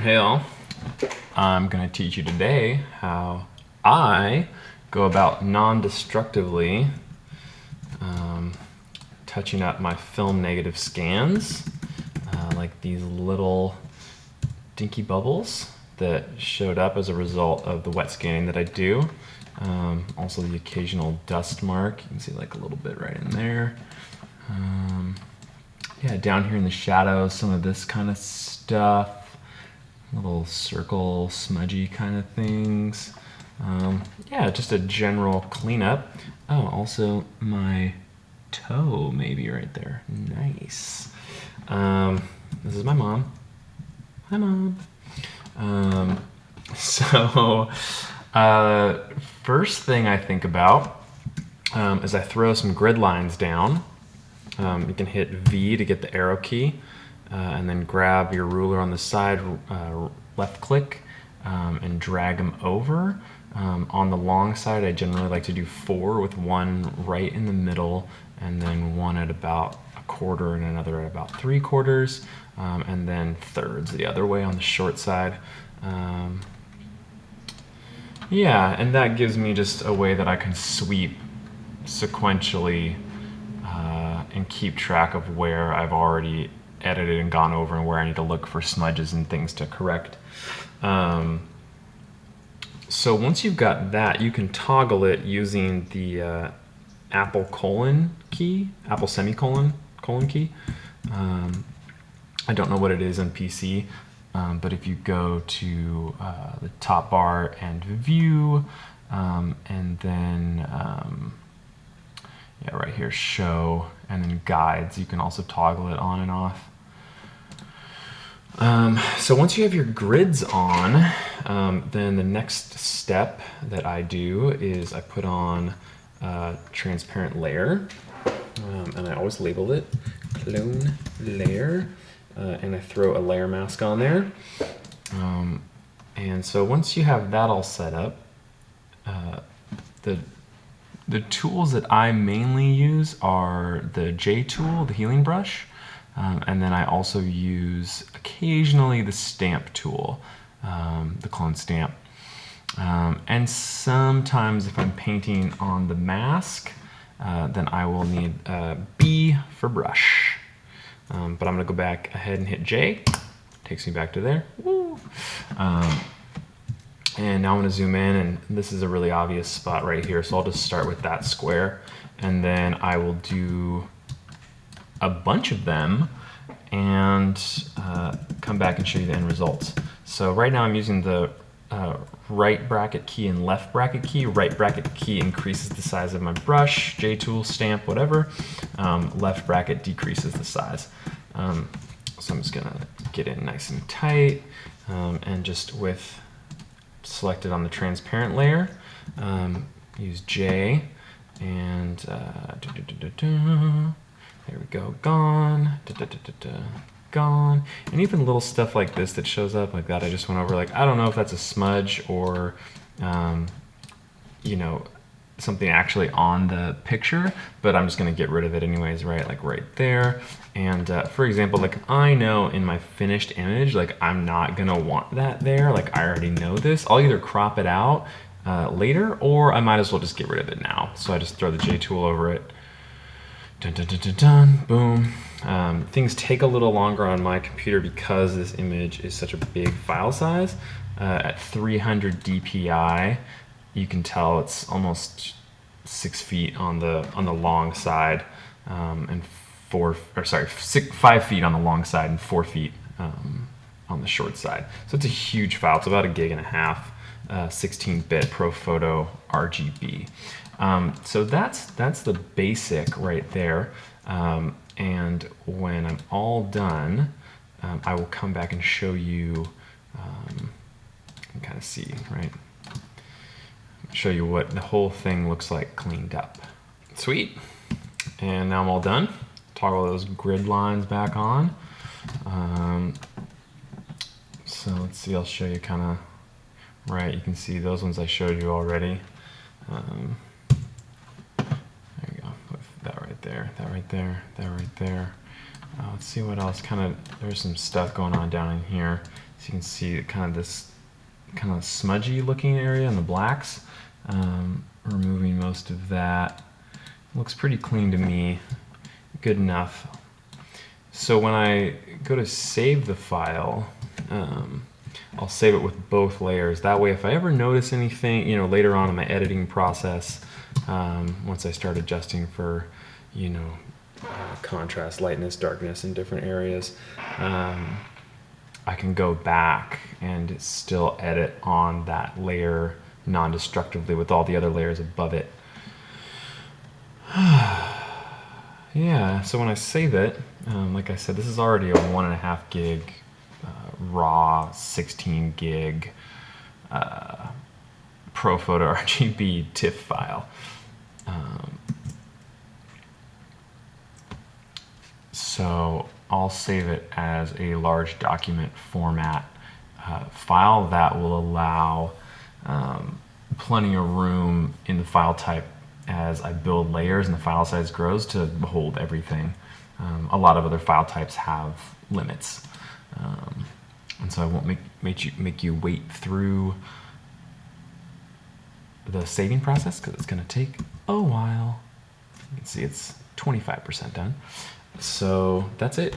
Hey all, I'm going to teach you today how I go about non-destructively touching up my film negative scans, like these little dinky bubbles that showed up as a result of the wet scanning that I do. Also the occasional dust mark, you can see like a little bit right in there. Yeah, down here in the shadows, some of this kind of stuff. Little circle, smudgy kind of things. Yeah, just a general cleanup. Oh, also my toe maybe right there. Nice. This is my mom. Hi, Mom. So, first thing I think about is I throw some grid lines down. You can hit V to get the arrow key. And then grab your ruler on the side, left click, and drag them over. On the long side, I generally like to do 4 with one right in the middle, and then one at about a quarter and another at about 3/4, and then thirds the other way on the short side. Yeah, and that gives me just a way that I can sweep sequentially and keep track of where I've already edited and gone over and where I need to look for smudges and things to correct. So once you've got that, you can toggle it using the Apple semicolon key. I don't know what it is on PC, but if you go to the top bar and view, and then yeah, right here, show, and then guides. You can also toggle it on and off. So once you have your grids on, then the next step that I do is I put on a transparent layer, and I always label it clone layer, and I throw a layer mask on there. And so once you have that all set up, the tools that I mainly use are the J tool, the healing brush, and then I also use occasionally the stamp tool, the clone stamp. And sometimes if I'm painting on the mask, then I will need B for brush. But I'm going to go back ahead and hit J. Takes me back to there. Woo. And now I'm going to zoom in, and this is a really obvious spot right here, so I'll just start with that square, and then I will do a bunch of them and come back and show you the end results. So right now I'm using the right bracket key and left bracket key. Right bracket key increases the size of my brush, J tool, stamp, whatever. Left bracket decreases the size. So I'm just going to get in nice and tight, and just with selected on the transparent layer, use J, and there we go, gone, gone. And even little stuff like this that shows up like that I just went over, like I don't know if that's a smudge or you know, something actually on the picture, but I'm just going to get rid of it anyways, right? Like right there. And for example, like I know in my finished image, like I'm not going to want that there. Like I already know this. I'll either crop it out later, or I might as well just get rid of it now. So I just throw the J tool over it. Dun, dun, dun, dun, dun, boom. Things take a little longer on my computer because this image is such a big file size. At 300 DPI, you can tell it's almost 6 feet on the long side, and 5 feet on the long side and 4 feet on the short side. So it's a huge file. It's about 1.5 gigs, 16-bit ProPhoto RGB. So that's the basic right there. And when I'm all done, I will come back and show you. You can kind of see, right? Show you what the whole thing looks like cleaned up. Sweet. And now I'm all done. Toggle those grid lines back on. So let's see, I'll show you kind of, right, you can see those ones I showed you already. There you go, that right there, that right there, that right there. Let's see what else, kind of, there's some stuff going on down in here. So you can see kind of this kind of smudgy looking area in the blacks. Removing most of that. Looks pretty clean to me. Good enough. So when I go to save the file, I'll save it with both layers. That way, if I ever notice anything, you know, later on in my editing process, once I start adjusting for, you know, contrast, lightness, darkness in different areas, I can go back and still edit on that layer non-destructively with all the other layers above it. Yeah, so when I save it, like I said, this is already a 1.5 gig raw 16 gig ProPhoto RGB TIFF file. So I'll save it as a large document format file that will allow plenty of room in the file type as I build layers and the file size grows to hold everything. A lot of other file types have limits. And so I won't make you wait through the saving process because it's going to take a while. You can see it's 25% done. So that's it.